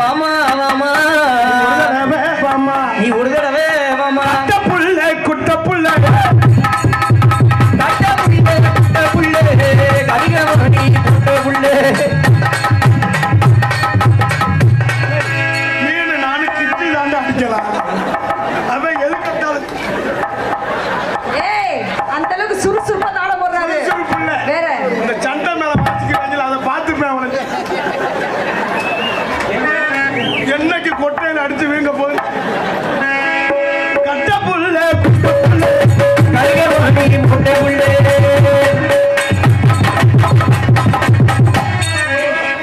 வாமா வாமா நீ ஒரு தடவை வாமா புள்ள குட்ட புள்ள குட்ட புள்ள கரிகமணி குட்ட புள்ள மீன் நானு கிட்டி தாண்ட அடிக்கலாம் அவன் எதுக்கட்டாலும் அந்த அளவுக்கு சுறுசுறுப்பா தாள போடுறாரு வேற இந்த சண்டை மேல பாத்துக்கிறாங்க அதை பார்த்துப்பேன் அவனுக்கு என்னைக்கு கொட்டையில அடிச்சு வீங்க போது கட்ட புள்ள கரிகமணி குட்ட புள்ள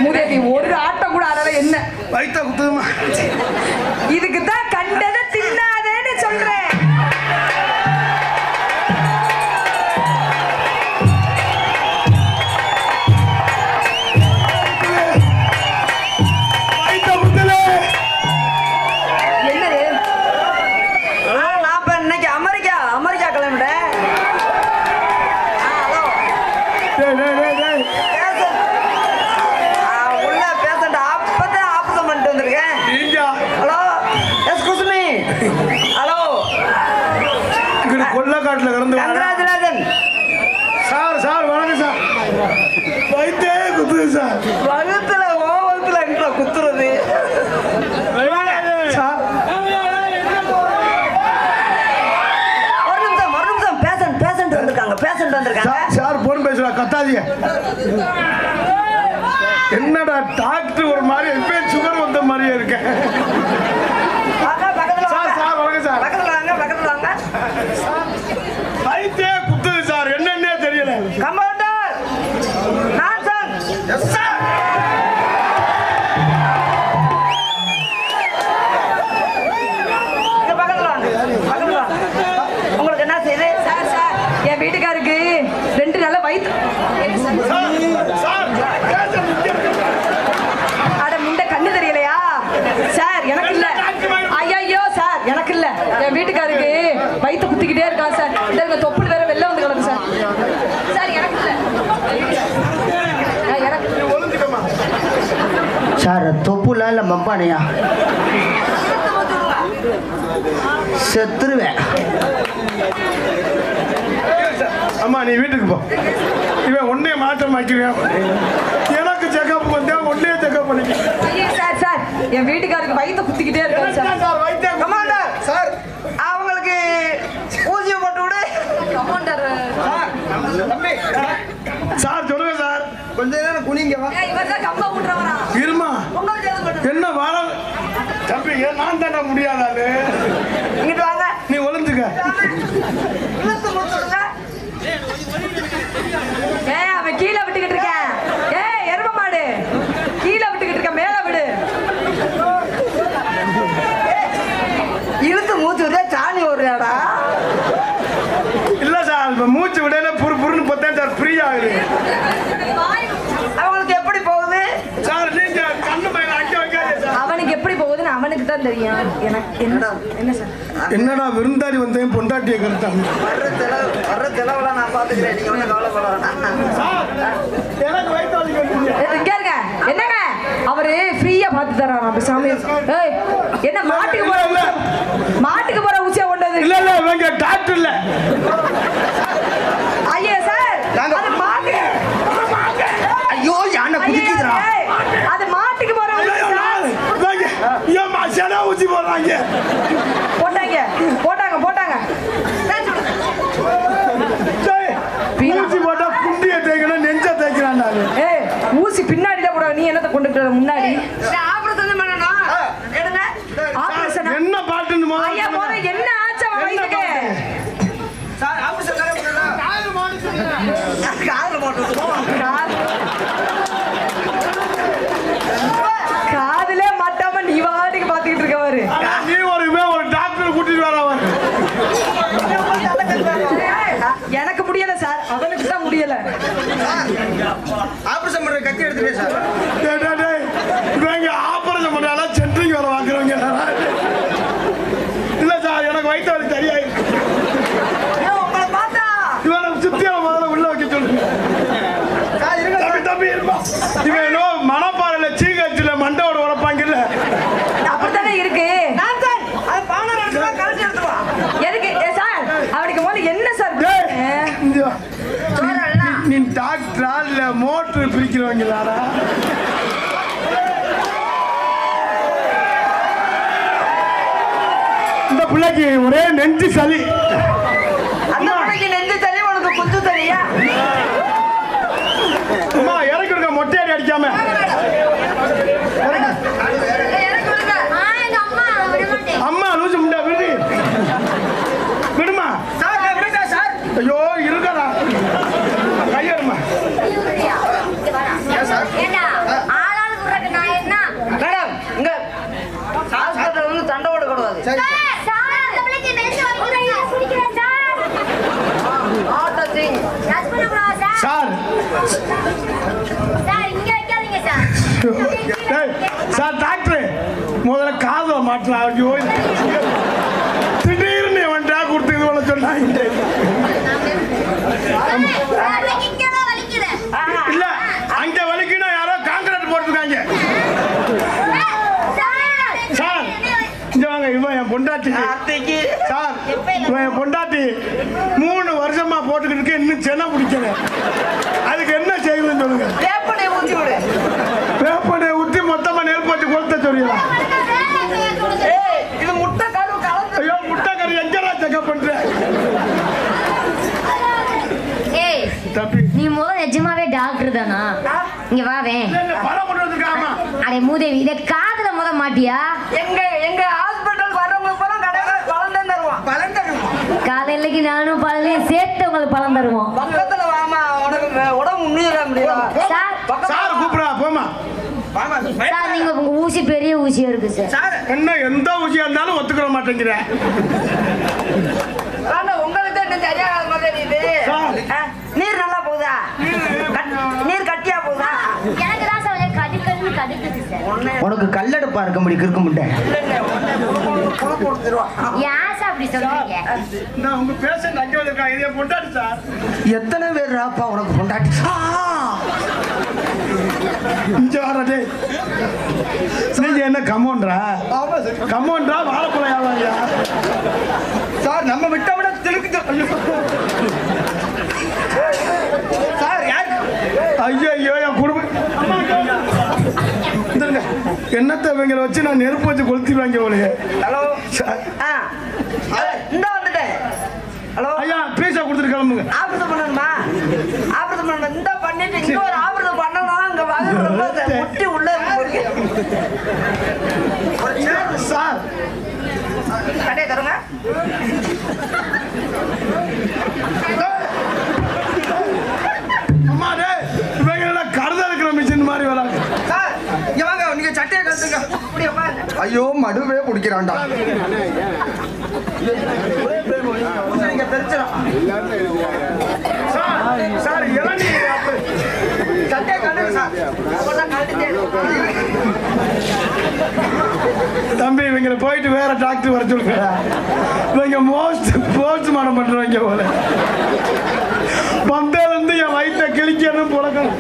மூதேவி ஒரு ஆட்டம் கூட ஆடல என்ன வயிற்ற குத்துமா இதுக்கு தான் கண்டதை தின்னாதேன்னு சொல்றேன் கொல்லக்காட்டுல கிடந்து சார் சார் வணக்கம் சார் வயிற்றே குத்துது சார் வகுத்துல ஓவத்துல குத்துறது சார் ஒரு நிமிஷம் பேஷண்ட் வந்திருக்காங்க சார் போன் பேசுறா கத்தாதிய என்னடா டாக்டர் ஒரு மாதிரி எப்பயும் சுகர் வந்த மாதிரியே இருக்க சார் சார் வணக்கம் சார் பக்கத்துல வாங்க வயிற்றே குத்துது சார் என்னன்னே தெரியல கம்பவுண்டர் நான்சன் எஸ் சார் பக்கத்துல வாங்க உங்களுக்கு என்ன செய்யுது சார் என் வீட்டுக்காருக்கு 2 நாளா வயிற்று அட முண்டை கண்ணு தெரியலையா சார் எனக்கு இல்ல ஐயோ சார் எனக்கு இல்ல என் வீட்டுக்காருக்கு வயிற்று குத்திக்கிட்டே இருக்கான் சார் இந்த தொப்புள் வேற வெளில வந்து கிடக்கு சார் சார் எனக்கு இல்ல சார் தொப்புல இல்ல மம்பானையா செத்துருவேன் அம்மா நீ வீட்டுக்கு போ இவன் ஒன்னே மாற்றமாக்குவேன் எனக்கு செக்கப் வந்தேன் ஒன்னே செக்கப் பண்ணிக்க சார் என் வீட்டுக்காருக்கு வயிற்று குத்திக்கிட்டே இருக்கான் சார் கமாண்டர் சார் அவங்களுக்கு ஊசியை போட்டு விடு கமாண்டர் சார் சொல்லுங்க சார் கொஞ்ச நேரம் குனிங்க வா இவர் தான் கம்ப விட்டுறவரா இருமா என்ன வாரம் தம்பி ஏன் நான் தாண்டா முடியாதாரு இங்கிட்டு வாங்க நீ ஒளிஞ்சுக்க இழுத்து முடிச்சுடுங்க அவன் கீழே விட்டுக்கிட்டு இருக்கேன் எரும மாடு கீழே விட்டுக்கிட்டு இருக்க மேல விடு இழுத்து மூச்சு விட்டா சாணி ஓடுறியாடா இல்ல சார் இப்ப மூச்சு விடையில புருன்னு பார்த்தேன் சார் ஃப்ரீ ஆகுது அவங்களுக்கு எப்படி போகுது சார் நீங்க கண்ணு பையன் அங்க வைக்காதே சார் அவனுக்கு எப்படி போகுதுன்னு அவனுக்கு தான் தெரியும் எனக்கு என்ன சார் என்னடா விருந்தாடி வந்தேன் பொண்டாட்டியை கருத்தாங்க வர்ற செலவெல்லாம் நான் பாத்துக்கிறேன் நீங்க ஒன்றும் கவலைப்பட எனக்கு வயிற்று இங்க இருங்க என்னங்க அவரு ஃப்ரீயா பார்த்து தர்றாராம் சாமி என்ன மாட்டுக்கு போற ஊசியா கொண்டு வந்து இல்ல இல்ல இவங்க டாக்டர் இல்ல ஐயா சார் அது மாட்டு ஐயோ யானை குதிக்குதுடா அது மாட்டுக்கு போற ஊசி போடுறாங்க போட்டாங்க ஊசி போட்டா குண்டிய தேய்க்கணும் நெஞ்ச தேய்க்கிறான் ஊசி பின்னாடில போட நீ என்னத்தை கொண்டு முன்னாடி ஆபரேஷன் பண்ணணும் எடுங்க ஆபரேஷன் என்ன பாட்டுன்னு ஐயா போற என்ன ஆச்சு அவன் வயித்துக்கு சார் ஆபரேஷன் பண்ணணும் காதுல போட்டு காதுல மாட்டாம நீ வாடிக்கு பாத்துக்கிட்டு இருக்கவாரு நீ ஒரு டாக்டர் கூட்டிட்டு வரவன் எனக்கு முடியல சார் அவனுக்கு தான் முடியல ஆபரேஷன் பண்ற கத்தி எடுத்துட்டே சார் இவங்க ஆபரேஷன் பண்றால சென்ட்ரிங் வர வாங்குறவங்க இல்ல சார் எனக்கு வயிற்று வலி தெரியாது உங்களை பார்த்தா இவனை சுத்தியால முதல்ல உள்ள வைக்க சொல்லுங்க தம்பி இருப்பா இவன் மணப்பாறையில சீகச்சில மண்டோட உழப்பாங்கல்ல போடுவாங்களாடா. இந்த பிள்ளைக்கு ஒரே நெஞ்சு சளி. அந்த பிள்ளைக்கு நெஞ்சு தள்ளி உனக்கு குத்து தள்ளியா? அம்மா இறக்கி விடுங்க, மொட்டையாடி அடிக்காம. அம்மா லூசு முண்டா விடு, விடுமா. ஐயோ இருக்கடா, கையெடுமா. மேடம் இங்க ஹாஸ்பிட்டல் வந்து சண்டை போடக்கூடாது. சார் சார் டாக்டர் முதல்ல காதுல மாட்டலாம். ஐயோ திடீர்னு வந்துட்டா கொடுத்து இது பண்ண சொன்னாங்க. இல்ல அங்க வலிக்குன்னா யாரோ கான்கிரீட் போட்டுருக்காங்க. சார் இங்க வாங்க, இவன் என் பொண்டாட்டி. சார் இவன் என் பொண்டாட்டி 3 வருஷமா போட்டுக்கிட்டு இருக்க, இன்னும் சென்னை பிடிக்கல. அதுக்கு என்ன செய்யுதுன்னு சொல்லுங்க. வேப்பனை ஊத்தி விடு. வேப்பனை ஊத்தி மொத்தமா நெருப்பு வச்சு கொளுத்த சொல்லிடலாம். இது முட்டை கரு கலந்து. ஐயோ முட்டை கறி எங்கடா செக்அப் பண்ற? தம்பி நீ முதல் நிஜமாவே டாக்டர் தானா? இங்க வாவேன். பணம் கொண்டு வந்துருக்காமா? அடே மூதேவி, இத காதுல முத மாட்டியா? எங்க ஹாஸ்பிட்டல் வரவங்க பூரா கடையில பழம் தான் தருவான். பழம் தருவான். காலையிலக்கு நானும் பழம் சேர்த்து உங்களுக்கு பழம் தருவோம். பக்கத்துல வாமா, உனக்கு உடம்பு முன்னிட முடியாது. சார் சார் கூப்பிடா போமா. சார் நீங்க உங்க ஊசி பெரிய ஊசியா இருக்கு சார். என்ன எந்த ஊசியா இருந்தாலும் ஒத்துக்கிற மாட்டேங்கிற. உங்களுக்கு தான் இன்னும் சரியாக மாதிரி இது. நீர் நல்லா போகுதா? நீர் கட்டியா போகுதா? எனக்கு தான் சார் கடுக்குது சார். உனக்கு கல்லடுப்பா இருக்க முடியும், இருக்க முடியும். ஏன் சார் அப்படி சொல்றீங்க? நான் உங்க பேஷண்ட் அங்கே வந்திருக்கேன், இதை பொண்டாட்டி சார். எத்தனை பேர் ராப்பா உனக்கு பொண்டாட்டி? இங்க வரதே நீங்க என்ன கமோன்றா? கமோன்றா வாழைப்பழம் யாவாங்க சார் நம்ம விட்ட விட திருக்கு சார். யார்? ஐயோ என் குடும்பம் என்னத்தை இவங்களை வச்சு நான் நெருப்பு வச்சு கொளுத்திடுவாங்க உங்களுக்கு. ஹலோ இந்த வந்துட்டேன். ஹலோ ஐயா பீஸா கொடுத்துட்டு கிளம்புங்க. ஆபரேஷன் பண்ணணுமா? ஆபரேஷன் பண்ண இந்த பண்ணிட்டு இங்க ஒரு ஆபரேஷன் பண்ணணும். அங்க வகை ரொம்ப முட்டி உள்ள இருக்கு. சார் கடையை தருங்க. அம்மா டே இவங்க கருத இருக்கிற மிஷின் மாதிரி வராங்க. சார் இங்க வாங்க, நீங்க சட்டையை கழுத்துங்க. அப்படியே உட்காருங்க. ஐயோ மடுவே பிடிக்கிறான்டா. நீங்க தெரிச்சிடும். சார் இறங்கி சட்டையை கழுத்துங்க சார். அப்பதான் கழுத்துட்டே தம்பி இவங்களை போயிட்டு வேற டாக்டர் வர சொல்லுங்க. இவங்க போஸ்ட்மார்ட்டம் பண்றவங்க போல. பந்தேல இருந்து என் வயிற்ற கிழிக்கணும் புழக்கணும்.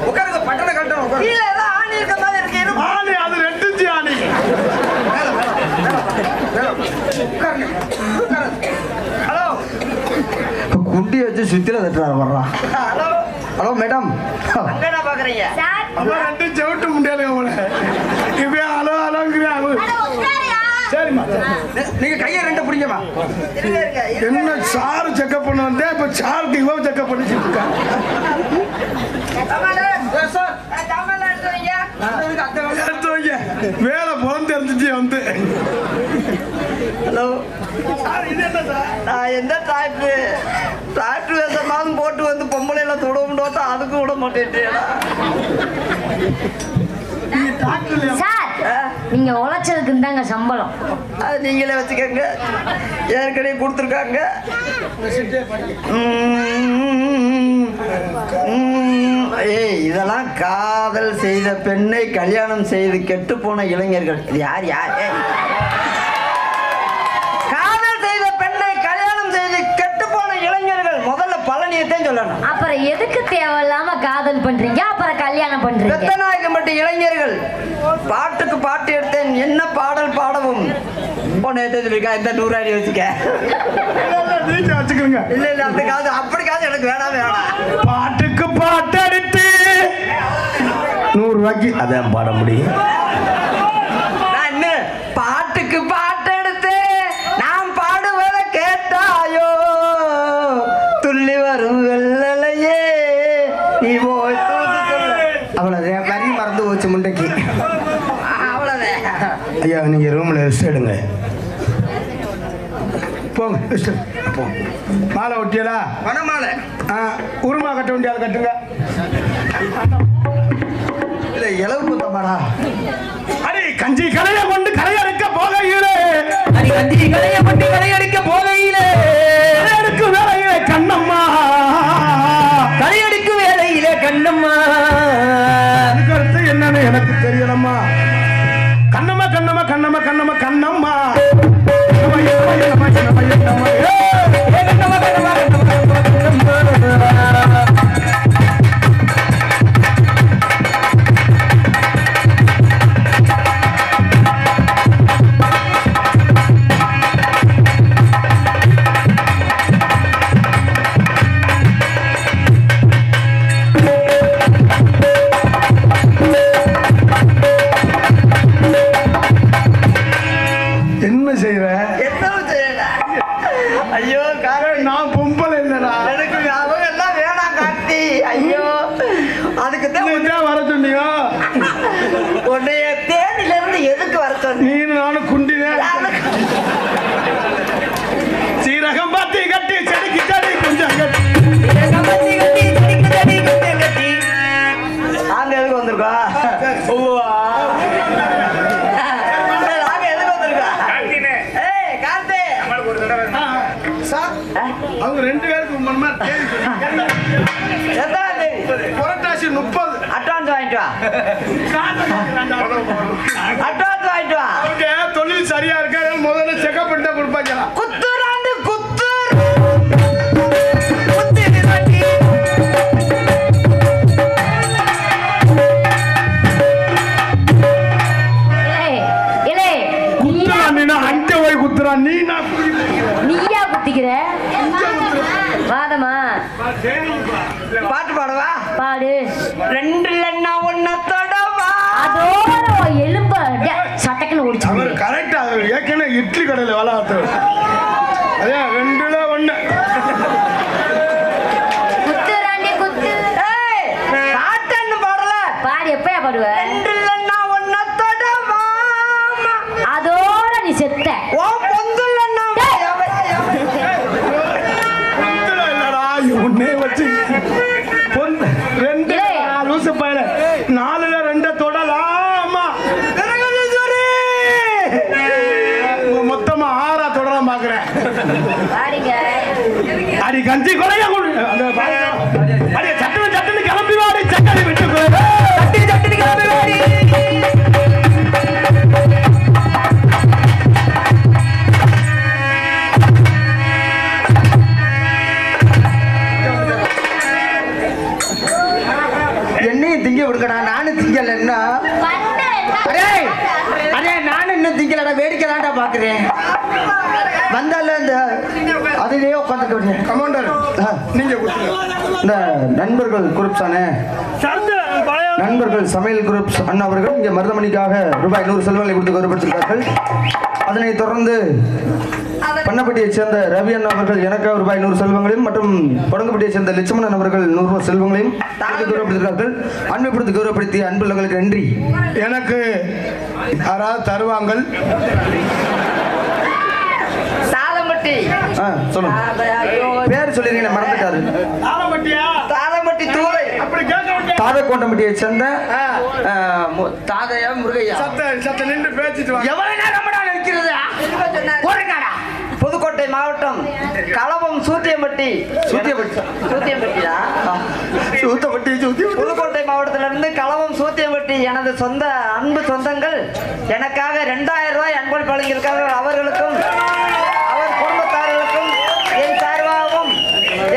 உட்காருங்க, பட்டனை கட்டணும். கீழே ஏதோ ஆணி இருக்க மாதிரி இருக்கு. ஆணி அது 2 இன்ச்சு ஆணி. ஹலோ குண்டி வச்சு சுத்தில தட்டுறாரு வர்றான். ஹலோ ஹலோ மேடம், அங்க என்ன பாக்குறீங்க? சார் அப்ப 2 செவிட்டு முடியாது போல. இப்ப அலோ அலோங்கிறேன். சரிம்மா நீங்க கையை 2 பிடிங்கம்மா. இருங்க இருங்க. என்ன சாரு செக்அப் பண்ண வந்தேன், இப்ப சாருக்கு இவன் செக்அப் பண்ணிட்டு இருக்கா. எடுத்து வைங்க, வேலை புலம் தெரிஞ்சிச்சு வந்து. ஹலோ சார் இது என்ன சார்? நான் எந்த டாக்டர் வேஷமாவது போட்டு வந்து பொம்பளையில தொடவும் அதுக்கு விட மாட்டேன். நீங்க டாக்டர் இல்லையா? சார் நீங்க உழைச்சதுக்கு தாங்க சம்பளம். அது நீங்களே வச்சுக்கோங்க, ஏற்கனவே கொடுத்துருக்காங்க. ஏய் இதெல்லாம் காதல் செய்த பெண்ணை கல்யாணம் செய்து கெட்டு போன இளைஞர்கள். இது யார் யார்? காதல் செய்த பெண்ணை கல்யாணம் செய்து கெட்டு போன இளைஞர்கள் முதல்ல பழனியத்தையும் சொல்லணும். அப்புறம் எதுக்கு தேவையில்லாம காதல் பண்றீங்க, அப்புறம் கல்யாணம் பண்றீங்க? பெத்தநாயகம்பட்ட இளைஞர்கள் பாட்டுக்கு பாட்டு எடுத்தேன், என்ன பாடல் பாடவும் சொல்லிருக்கா. இந்த 100 அடி வச்சுக்க. நீங்க வச்சுக்கோங்க. இல்ல இல்ல அந்த காது அப்படி காது எனக்கு வேணாம் வேணாம். பாட்டுக்கு பாட்டு அடித்து 100 ரூபாய்க்கு அதான் பாட முடியும். நான் என்ன பாட்டுக்கு பாட்டு எடுத்து நான் பாடுவதை கேட்டாயோ துள்ளி வரும் வெள்ளலையே நீ போய் தூது சொல்ல. அவ்வளோதான் வரி மறந்து போச்சு முண்டைக்கு. அவ்வளவுதான். ஐயா நீங்க ரூம்ல ரெஸ்ட் எடுங்க. போங்க ரெஸ்ட் போங்க. மாலை ஒட்டியலா? வனமாலை உருமா கட்ட வேண்டிய கட்டுங்க. இல்லை இளவு குத்தமாடா. அடே கஞ்சி கலையை கொண்டு கரையறுக்க போகையிலே கஞ்சி கலையை கொண்டு கரையடிக்க போகையிலே கரையறுக்கு வேலையிலே கண்ணம்மா கரையடிக்கும் வேலையிலே கண்ணம்மா கருத்து என்னன்னு எனக்கு தெரியலம்மா. கண்ணம்மா கண்ணம்மா கண்ணம்மா கண்ணம்மா கண்ணம்மா என்ன செய்வ? ஐயோ காரணம் நான் பொம்பளை இல்லடா. எனக்கு அவங்க எல்லாம் வேணாம் காட்டி. ஐயோ அதுக்கு தான் வர சொன்னியோ? உன்னைய தேனில இருந்து எதுக்கு வர சொன்னீங்க? நீ நானும் குண்டினேன். சீரகம் பாத்தி கட்டி செடிக்கு செடி கொஞ்சம் கட்டி நாங்க எதுக்கு வந்திருக்கோம்? நாங்க எதுக்கு வந்திருக்கோம்? ஏய் கார்த்தி அவங்க 2 பேருக்கு மணி எத்தனாம் தேதி? புரட்டாசி 30 அட்வான்ஸ் வாங்கிட்டு வா. அட்வான்ஸ் வாங்கிட்டு வா. அவங்க தொழில் சரியா இருக்கா முதல்ல செக்அப் பண்ணிட்டு கொடுப்பாங்களா? குத்துறாண்டு குத்து அஞ்ச போய் குத்துறான். நீயா குத்திக்கிற வாதமா பாட்டு பாடவா? பாடு. 2 இல்லன்னா 1 தொடவா. அதோட எலும்ப சட்டக்குன்னு ஓடிச்சு. அவர் கரெக்டா ஏற்கனவே இட்லி கடையில் வேலை பார்த்தவர். அதே 2ல 1 குத்து ராண்டி குத்து. ஏய் பாட்டு பாடல. பாடு எப்பயா பாடுவ? 2 இல்லன்னா 1 தொடவா. அதோட நீ செத்த. ஓ பொந்துலன்னா இல்லடா உன்னே வச்சு 2 லூசு பையல 4ல 2 தொடலாமா? மொத்தமா 6 தொடலாம் பாக்குறேன். பாடுங்க. அடி கஞ்சி கொலையா அடி சட்டுன்னு சட்டுன்னு கிளம்பி வாடி சட்டடி விட்டு சட்டி சட்டுன்னு கிளம்பி வாடி. என்னையும் திங்க விடுக்கடா. நானும் திங்கல. என்ன அரே அரே நானும் இன்னும் திங்கலடா. வேடிக்கை தான்டா பாக்குறேன். வந்தால இந்த அதிலேயே உட்காந்துட்டு கமாண்டர் நீங்க இந்த நண்பர்கள் குரூப்ஸ் ஆனே நண்பர்கள் சமையல் குரூப்ஸ் அண்ணா அவர்கள் இங்கே மருதமணிக்காக ரூபாய் 100 செல்வங்களை கொடுத்து கௌரவப்படுத்திருக்கார்கள். அதனைத் தொடர்ந்து பண்ணப்பட்டியைச் சேர்ந்த ரவி அண்ணா அவர்கள் எனக்காக ரூபாய் 100 செல்வங்களையும் மற்றும் தொடங்கப்பட்டியைச் சேர்ந்த லட்சுமணன் அவர்கள் 100 செல்வங்களையும் கௌரவப்படுத்திருக்கார்கள். அன்பைப்படுத்தி கௌரவப்படுத்திய அன்புள்ளவர்களுக்கு நன்றி. எனக்கு யாராவது தருவாங்கள். சாலமட்டி சொல்லுங்க. பேர் சொல்லிருக்கீங்க மறந்துட்டாரு. சாலமட்டி தூரை அப்படி கேட்க தாதக்கோண்டம்பட்டியை சேர்ந்த தாதையா முருகையா. சத்த நின்று பேசிட்டு வாங்க. எவ்வளவு நேரம்டா நிற்கிறது? புதுக்கோட்டை மாவட்டம் களவம் சூத்தியம்பட்டி. சூத்தியம்பட்டியா? புதுக்கோட்டை மாவட்டத்திலிருந்து களவம் சூத்தியம்பட்டி எனது சொந்த அன்பு சொந்தங்கள் எனக்காக 2000 ரூபாய் அன்பளிப்பு வழங்கியிருக்கார்கள். அவர்களுக்கும் அவர் குடும்பத்தார்களுக்கும் என் சார்பாகவும்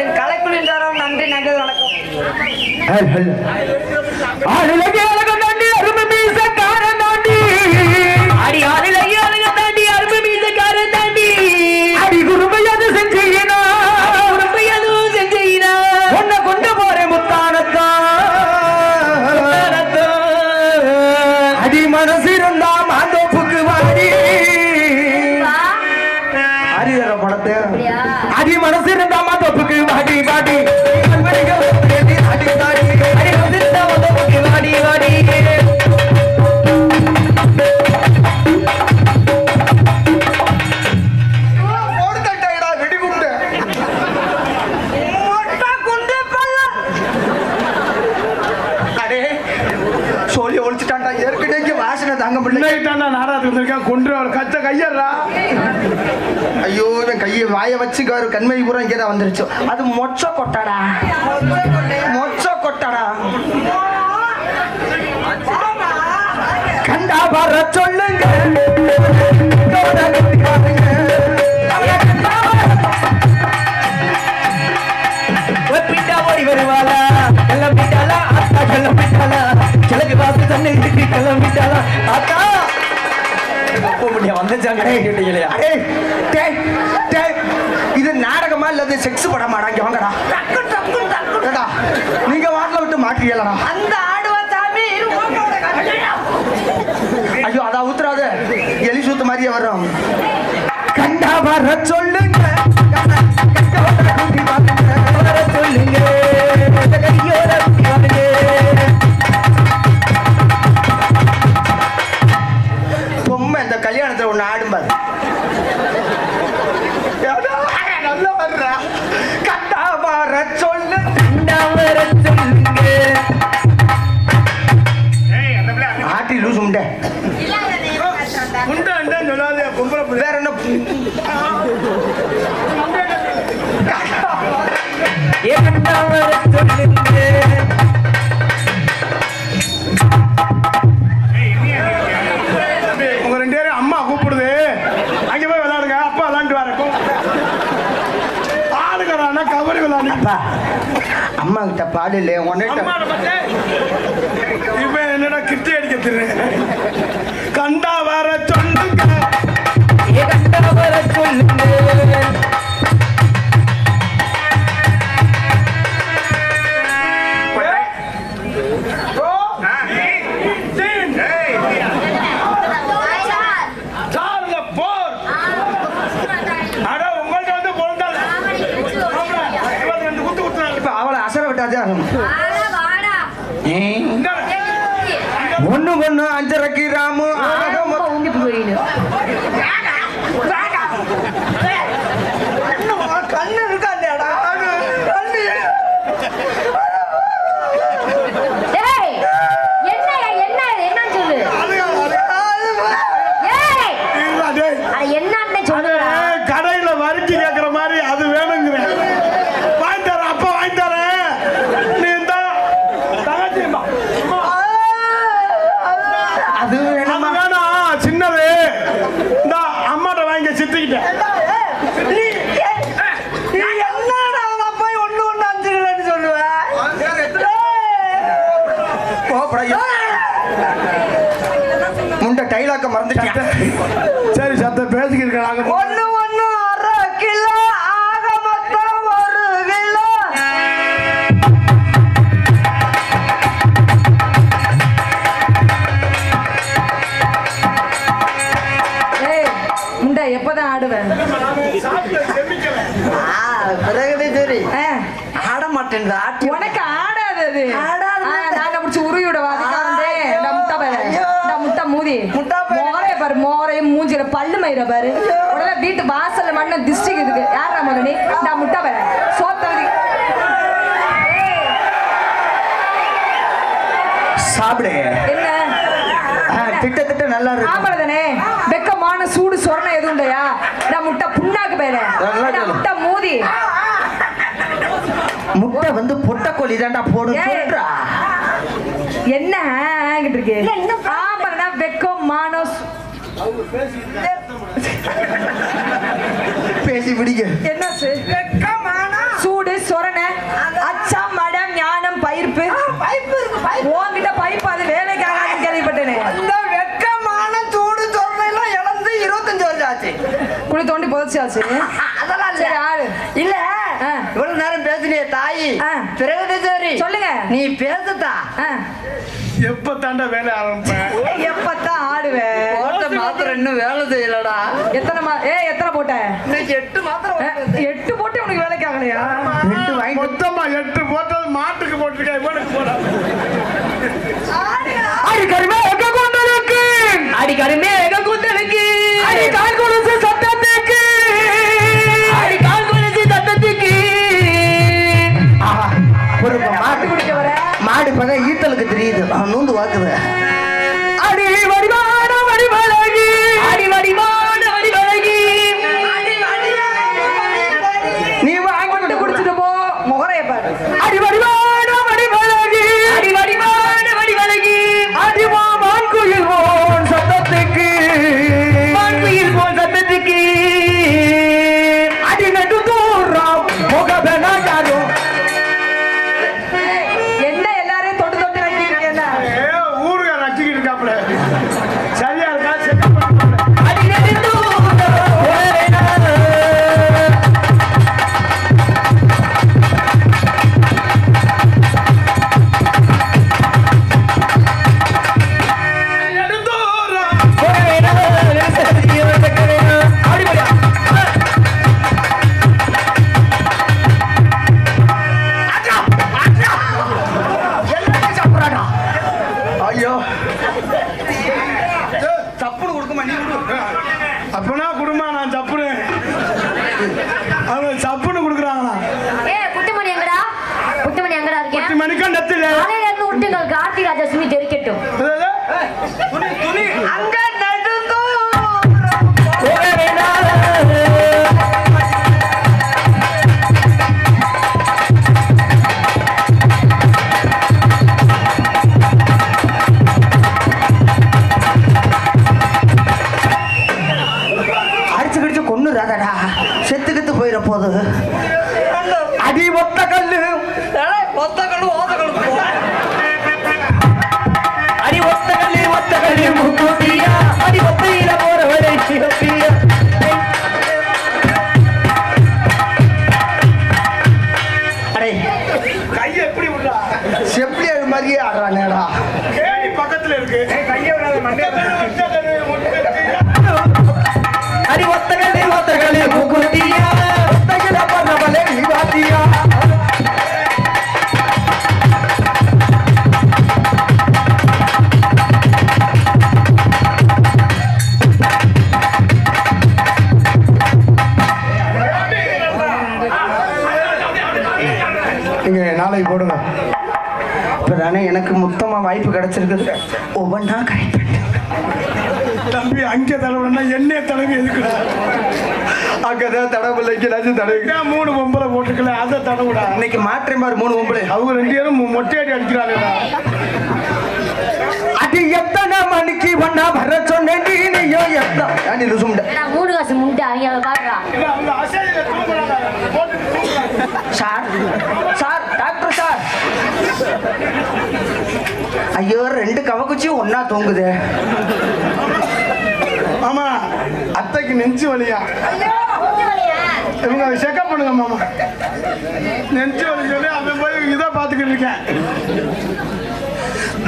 என் கலைக்குழுவின் சார்பாகவும் நன்றி. நன்றி வணக்கம். கொண்டு போறேன் முத்தானத்தான் பிள்ளை தாண்டா நாடகத்துக்கு வந்திருக்கேன் கொன்று அவள் கச்ச கையறா. ஐயோ இவன் கையை வாயை வச்சு கண்மை பூரா இங்கே தான் வந்துருச்சு. அது மொச்ச கொட்டாடா, மொச்ச கொட்டாடா. கண்டா வர சொல்லுங்க ஓடி வருவாளா கிளம்பிட்டாளா அக்கா கிளம்பிட்டாளா கிழக்கு வாசு தண்ணி கிளம்பிட்டாளா அக்கா இது நாடகமா இல்லது செக்ஸ் படமாடா? இங்க வாங்கடா. நீங்க வாட்டில விட்டு மாட்டியலடா. அந்த ஆடுவா சாமி ஐயோ அதா ஊத்துறாத, எலி சூத்து மாதிரியே வரும். கண்டா வர சொல்லுங்க சொல்லுங்க பொம்மை இந்த கல்யாணத்துல ஒண்ணு ஆடும்பாரு. நல்லா வர்றா. கண்டா வர சொல்லு, கண்டா வர சொல்லுங்க. ஆட்டி லூசு உண்டே உண்டா சொல்லாத பொம்பளை வேற என்ன உங்க 2 பேரும் அம்மா கூப்பிடுது, அங்க போய் விளையாடுங்க. அப்பா விளையாண்டு வரக்கும் ஆடுகிறானா கபடி விளையாடு. அம்மா கிட்ட பாடு இல்லையே உன்னிட்ட இப்ப என்னடா கிட்டி அடிக்க திரு. கண்டா வர சொல்லுங்க, கண்டா வர சொல்லுங்க. ஒண்ணு 5.5 கிராமு கண்ணு இருக்காண்டா. கடையில வரிச்சு கேக்குற மாதிரி அது வேணுங்கிற வாங்கி தரேன். அப்ப வாங்கி தரேன். நீ இந்த அது வேணாம் சின்னது இந்த அம்மாட்ட வாங்கி சித்திக்கிட்டேன். முண்ட டைலாக்க மறந்துட்டேன். சரி சத்த பேசிக்கிட்டு இருக்காங்க. 1.5 கிலோ ஆக மொத்தம் 1 கிலோ. முண்டை எப்பதான் ஆடுவேன்? பிறகுதே சரி ஆட மாட்டேன். ஆட்டி உனக்கு ஆடாது அது. நாங்க முடிச்சு உருவிடவா? முட்டை மூதி மோரைய பாரு, மோரையும் மூஞ்சில பல்லு மயிர பாரு. உடனே வீட்டு வாசல்ல மண்ண டிஸ்ட்ரிக் இதுக்கு யாரா மகனே? நான் முட்டை பாரு சோத்தவதி சாப்பிடு. என்ன திட்ட நல்லா இருக்கு. ஆமாதானே? வெக்கமான சூடு சொரணை எதுவும் இல்லையா? நான் முட்டை புண்ணாக்கு பேரு, முட்டை மூதி. முட்டை வந்து பொட்டக்கோழி தாண்டா போடு. என்ன ஆகிட்டு இருக்கு? ஆமாடா வெக்கம் மானஸ் பேசி பிடிக்க. என்னாச்சு? சூடு சொரணை அச்சம் மடம் ஞானம் பயிர்ப்பு. உன்கிட்ட பைப்பு அது வேலைக்காக கேள்விப்பட்டேனே. அந்த வெக்கமான சூடு சொரணை எல்லாம் இழந்து 25 வருஷம் ஆச்சு. குழி தோண்டி புதைச்சாச்சு. அதெல்லாம் சரி ஆளு இல்ல. இவ்வளவு நேரம் பேசினிய தாயி. பிறகு சரி சொல்லுங்க. நீ பேசுதா எப்ப தாண்டா வேலை ஆரம்பிப்பேன்? எப்பத்தான் ஆடுவேன்? போட்ட மாத்திரம் இன்னும் வேலை செய்யலடா. எத்தனை போட்ட? இன்னைக்கு 8 மாத்திரம் 8 போட்டு உனக்கு வேலைக்கு ஆகலையா? மொத்தமா 8 போட்டது மாட்டுக்கு போட்டிருக்கேன். இவனுக்கு போட அடிக்கடிமே எங்க கொண்டதுக்கு, அடிக்கடிமே எங்க கொண்டதுக்கு, அடிக்கால் கொலுசு சத்தத்துக்கு, அடிக்கால் கொலுசு சத்தத்துக்கு. ஒரு மாட்டு குடிக்க வர மாடு பக ஈத்தலுக்கு தெரியுது. நூந்து வாக்குது. அடி வடிவானவ சரியா இருக்கா செக் பண்ணு. ஐயோ தப்புன்னு கொடுக்குமா நீ கொடு. அப்பனா குடும்பம் நான் சப்புன்னு அவன் சப்புன்னு கொடுக்குறாங்களா? குட்டிமணி எங்கடா? குட்டிமணி எங்கடா இருக்கேன்? 10 மணிக்கு நெத்தில காலையில இருந்து விட்டுங்கள். கார்த்திக் ராஜலட்சுமி தெரிக்கட்டும். துணி துணி அங்க நடுந்தோ அடிச்சு கடிச்சு கொன்னுறாதடா, செத்துக்கிட்டு போயிட போது. அடி ஒத்த கல்லு ஒத்த கல்லு ஓத கல்லு அடி ஒத்த கல்லு முக்கூட்டியா, அடி ஒத்தையில போறவரை சிறப்பியா. அடே கையை எப்படி விடுறா? செப்பி அது மாதிரியே ஆடுறானேடா. கேணி பக்கத்துல இருக்கு. கையை விடாத மண்டையில அடி ஒத்த கல்லு முக்கூட்டியா, ஒத்தையில போறவரை சிறப்பியா. நீங்க நாளைக்கு போடுங்க. இப்பதானே எனக்கு மொத்தமா வாய்ப்பு கிடைச்சிருக்குது. ஒவ்வொன்றா கரெக்ட் பண்ணிட்டேன். தம்பி அங்க தலைவனா என்னைய தலைவி எதுக்குடா? அங்கதான் தடவில்லைக்கு தடவை. ஏன் 3 பொம்பளை போட்டுக்கல அதை தடவுடா. இன்னைக்கு மாற்றேன் பாரு 3 பொம்பளை. அவங்க 2 பேரும் மொட்டையடி அடிக்கிறாங்கடா. அது எத்தனை மணிக்கு ஒன்னா வர சொன்னேன் நீயோ எத்தனை லுசும்ட. ஏடா, 3 காசு முண்டை அவங்க பாடுறா. இல்ல, அவங்க அசையில தூங்குறாங்க. போட்டு தூங்குறாங்க. Sir sir doctor sir. ஐயோ 2 கவக்குச்சி ஒன்னா தூங்குது. ஆமா அத்தைக்கு நெஞ்சு வலியா? இவங்க செக்அப் பண்ணுங்க மாமா. நெஞ்சு வலி சொல்லி அவன் போய் இதை பார்த்துக்கிட்டு இருக்கேன்.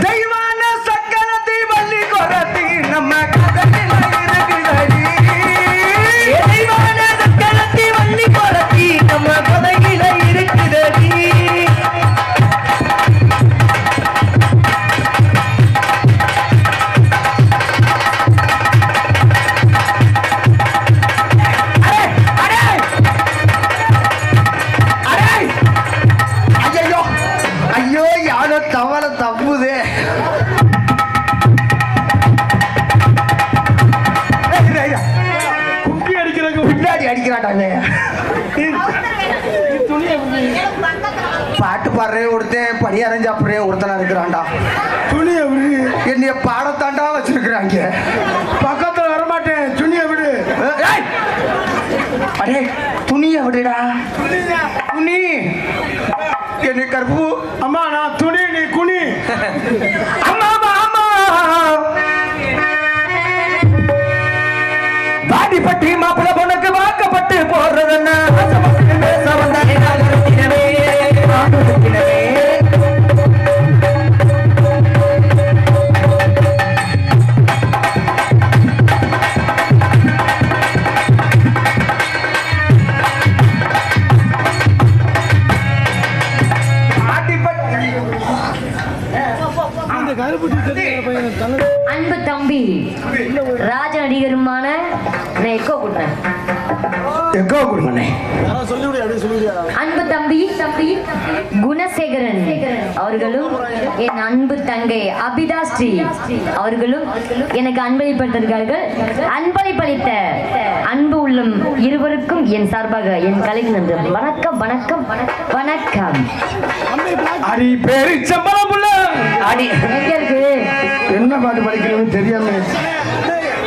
தெய்வான சக்கரத்தி வள்ளி கொரத்தி நம்ம கதையில இருக்குதடி. தெய்வான சக்கரத்தி வள்ளி கொரத்தி நம்ம கதையில இருக்குதடி. ஐயோ ஐயோ யாரோ தவளை தப்புதே. குக்கி அடிக்கிறதுக்கு பின்னாடி அடிக்கிறாட்டாங்க. பாட்டு பாடுறேன் ஒருத்தன், பணியாரம் சாப்பிட்றேன் ஒருத்தனா இருக்கிறான்டா. துணியை விடு. என்னைய பாடத்தாண்டா வச்சிருக்கிறாங்க. பக்கத்துல வரமாட்டேன். துணியை விடு. ஏய்! அடே துணியை விடுடா. துணி என்னை கருப்பு. அம்மா நான் துணி, நீ குனி. அம்மா அம்மா பாடிப்பட்டி மாப்பிள்ள பொண்ணுக்கு வாக்கப்பட்டு போறதுன்னா பேச வந்தானே நாகரத்தினமே நாகரத்தினமே. அன்பு தம்பி ராஜ நடிகருமான நான் எக்கோ கொடுறேன். எக்கோ கொடுங்கண்ணே. அன்பு தம்பி குணசேகரன் அவர்களும் என் அன்பு தங்கை அபிதா ஸ்ரீ அவர்களும் எனக்கு அன்பளிப்பளித்தார்கள். அன்பளிப்பளித்த அன்பு உள்ளம் இருவருக்கும் என் சார்பாக என் கலைக்கு நன்றி. வணக்கம் வணக்கம் வணக்கம். அடி பேரு சம்பளம் புள்ள. அடி எங்க இருக்கு? என்ன பாட்டு படிக்கணும்னு தெரியாம.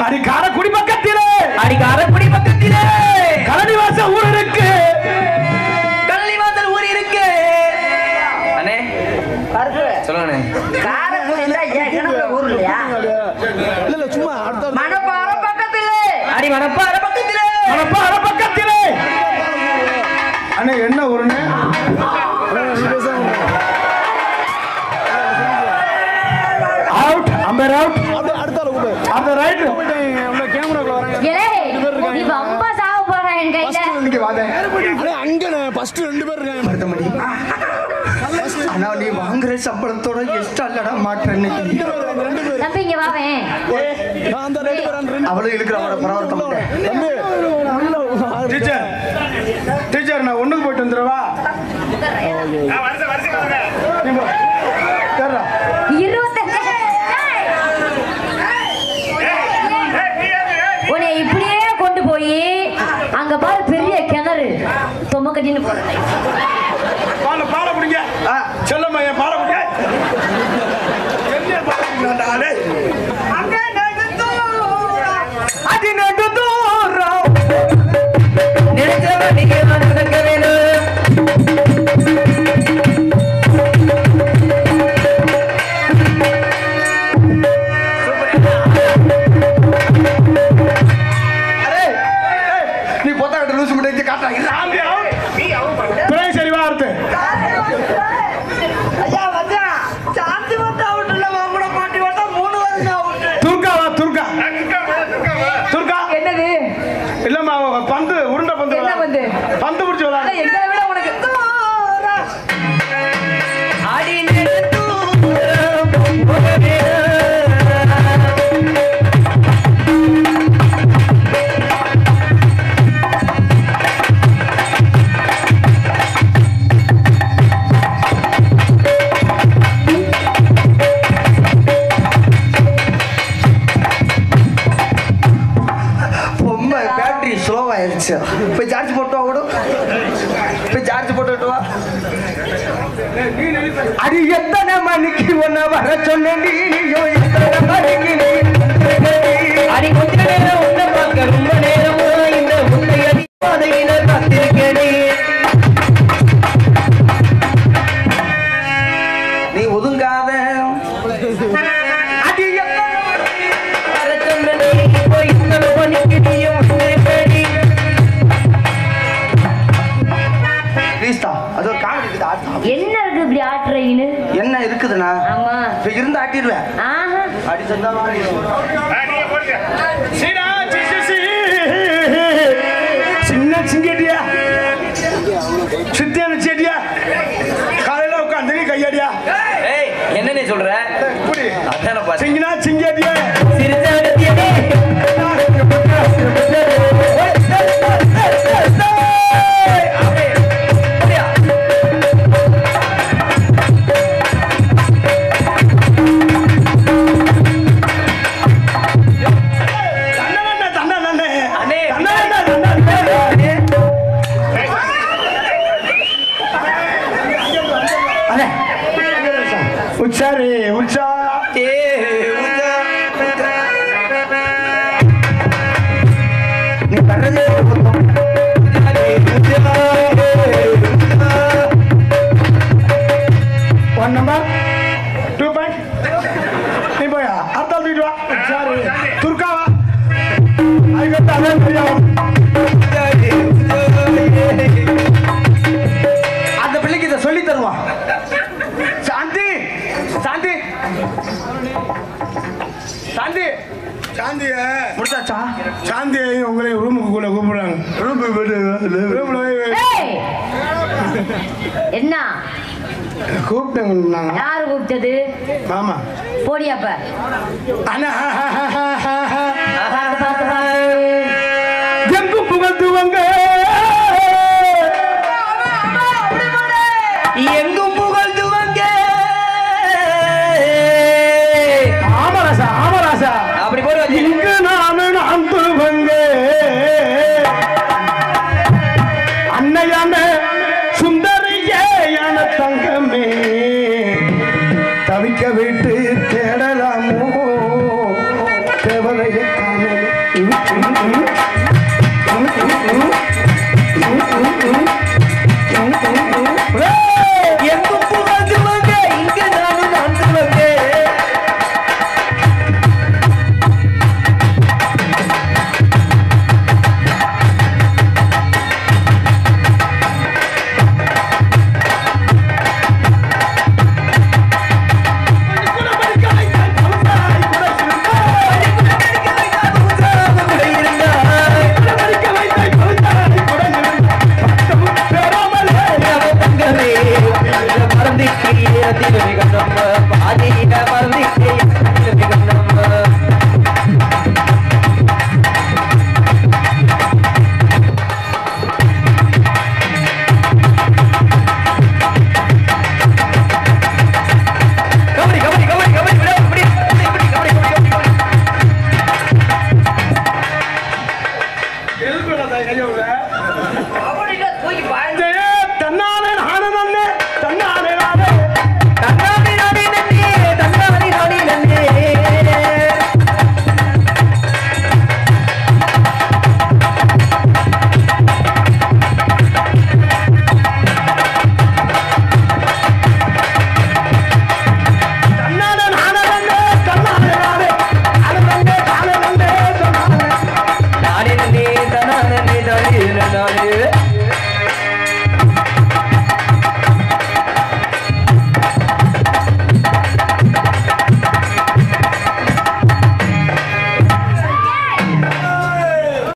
அடி காரக்குடி பக்கத்திலே, அடி காரக்குடி பக்கத்திலே கலனிவாசல் ஊர் இருக்கு. கள்ளிவாசல் ஊர் இருக்கு. அண்ணே கருப்பு சொல்லுங்கண்ணே. காரக்குடியில ஏன் கிணத்துல ஊர் இல்லையா? இல்ல சும்மா மணப்பாற பக்கத்திலே அடி மணப்பாற பக்கத்திலே மணப்பாற பக்கத்திலே அண்ணே என்ன ஊருன்னு அவுட் அம்பர் அவுட் அந்த ரைட் கேமராக்குள்ள வராங்க நீ ரொம்ப சாவ போற என் கையில இங்க வாதே அங்கனே ஃபர்ஸ்ட் ரெண்டு பேர் இருக்காங்க மருதமணி ஆனா நீ வாங்குற சம்பளத்தோட எக்ஸ்ட்ரா இல்லடா மாட்டேன்னு தம்பி இங்க வாவேன் அந்த ரெண்டு பேர் அவளும் இருக்கிற அவளோட பரவர்த்தம் டீச்சர் டீச்சர் நான் ஒண்ணுக்கு போயிட்டு வந்துடுவா உன்னை இப்படியே கொண்டு போய் அங்க பாரு பெரிய கிணறு தொம்ம கட்டின்னு போறேன் பால குடிங்க செல்லம்மா என் பால குடிங்க என்ன பால அது நெடு தூரம் நினைச்சவன் நீங்க நடக்க வேணும் நீ போத்தா கிட்ட லூசு முடிஞ்சு காட்டாங்க சரி வார்த்தை ஐயா வந்தா சாந்தி வந்தா அவுட் இல்ல மாமூட பாட்டி வந்தா 3 வருஷம் அவுட் துர்காவா துர்கா துர்கா என்னது இல்லம்மா பந்து உருண்டை பந்து என்ன பந்து? பந்து பிடிச்சி விளையாடு எங்களை விட உனக்கு அடி நெடு தூரம் பொம்மை பேட்டரி ஸ்லோவாயிருச்சு போய் சார்ஜ் போட்டு வா கூட போய் சார்ஜ் போட்டு வா அது எத்தனை மணிக்கு ஒன்ன வர சொன்ன நீயோ எத்தனை மணிக்கு அடி கொஞ்ச நேரம் ஒன்ன பார்க்க ரொம்ப நேரமா இந்த முட்டையடி பாதையில காத்திருக்கேனே நீ ஒதுங்காத அது எத்தனை மணிக்கு வர சொன்ன நீ இப்போ இத்தனை மணிக்கு நீயும் வந்திருக்கேடி ப்ளீஸ்டா அது ஒரு காமெடி இருக்குது என்ன இருக்கு இப்படி ஆட்டுறீன்னு என்ன இருக்குதுண்ணா ஆமா இப்ப இருந்து ஆட்டிடுவேன் ஆஹா அடி சொன்னா சின்ன சிங்கடியா சித்தியான செடியா காலையில உட்காந்து கையடியா என்ன நீ சொல்ற இப்படி அதானப்பா சிங்கினா சிங்கடியா உச்சாரி உச்சா நீ வர்றது ஒன் நம்பர் 2 பாயிண்ட் நீ போயா அர்த்தம் தூக்கிட்டு வா உச்சாரி துர்காவா அதுக்கு அதே தெரியும் அந்த பிள்ளைக்கு இதை சொல்லி தருவான் சாந்தி சாந்தி சாந்தி சாந்திய முடிச்சாச்சா சாந்தியை உங்களை ரூமுக்குள்ள கூப்பிடுறாங்க ரூம்ல ஏய்! என்ன கூப்பிட்டாங்க யாரு கூப்பிட்டது மாமா போடியாப்ப அண்ணா பார்த்து பார்த்து பார்த்து எங்கும் புகழ்த்துவங்க எங்கும் புகழ்ந்துவங்க ஆமராசா ஆமராசா அப்படி போடு வச்சு இங்கு நானு நான் துவங்க அன்னையான சுந்தரியே என தங்கமே தவிக்க விட்டு தேடலாமோ தேவதையை